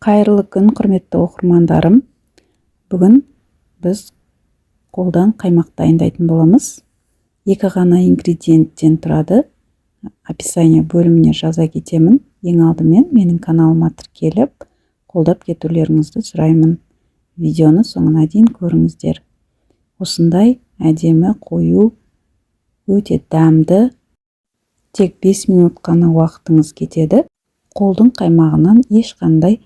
Қайырлы күн, құрметті оқырмандарым. Бүгін біз қолдан қаймақ дайындайтын боламыз. 2 ғана ингредиенттен тұрады. Описание бөліміне жаза кетемін. Ең алдымен менің каналыма тіркеліп, қолдап кетулеріңізді сұраймын. Видеоны соңына дейін көріңіздер. Осындай әдемі, қою, өте дәмді, тек 5 минут қана уақытыңыз кетеді. Қолдың қаймағынан ешқандай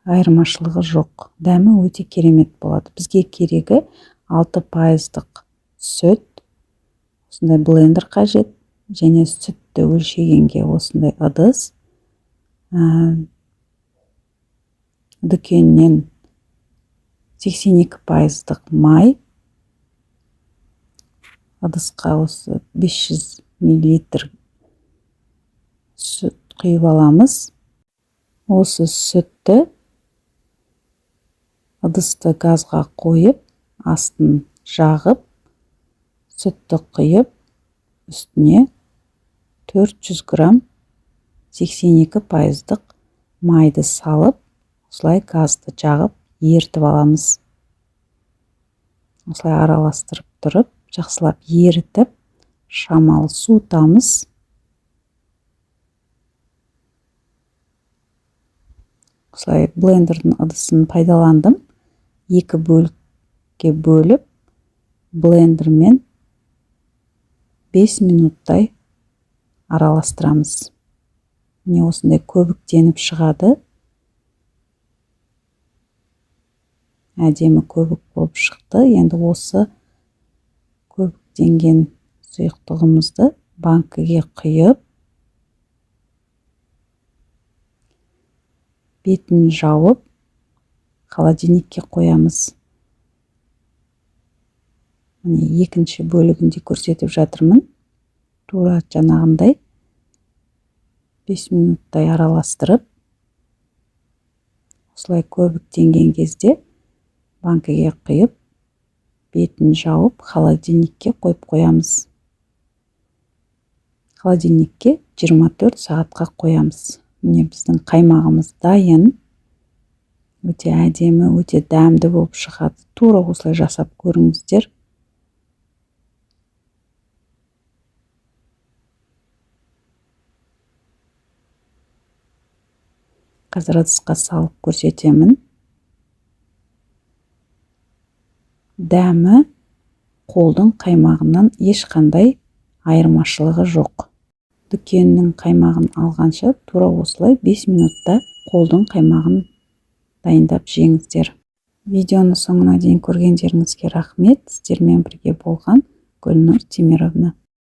айырмашылығы жоқ. Дәмі өте керемет болады. Бізге керегі 6% сүт, осындай блендер қажет, және сүтті өлшегенге осындай ыдыс. Дүкеннен 82% май, ыдысқа осы 500 мл сүт құйып аламыз. Осы сүтті ыдысты газға қойып, астын жағып, сүтті құйып, үстіне 400 грамм 82% майды салып, осылай газды жағып, ертіп аламыз. Осылай араластырып тұрып, жақсылап ерітіп, шамалы суытамыз. Осылай блендердің ыдысын пайдаландым. 2 бөлікке бөліп, блендермен 5 минуттай араластырамыз. Міне осындай көбіктеніп шығады. Әдемі көбік болып шықты. Енді осы көбіктенген сұйықтығымызды банкіге құйып, бетін жауып, холодильникке қоямыз. Міне екінші бөлігінде көрсетіп жатырмын. Тура жаңағындай 5 минуттай араластырып, осылай көбіктенген кезде банкіге құйып, бетін жауып, холодильникке қойып қоямыз. Холодильникке 24 сағатқа қоямыз. Міне біздің қаймағымыз дайын. Өте әдемі, өте дәмді болып шығады. Тура осылай жасап көріңіздер. Қазір ыдысқа салып көрсетемін. Дәмі қолдың қаймағынан ешқандай айырмашылығы жоқ. Дүкеннің қаймағын алғанша тура осылай 5 минутта қолдың қаймағын дайындап жеңіздер. Видеоны соңына дейін көргендеріңізге рахмет. Сіздермен бірге болған Гүлнұр Темировна.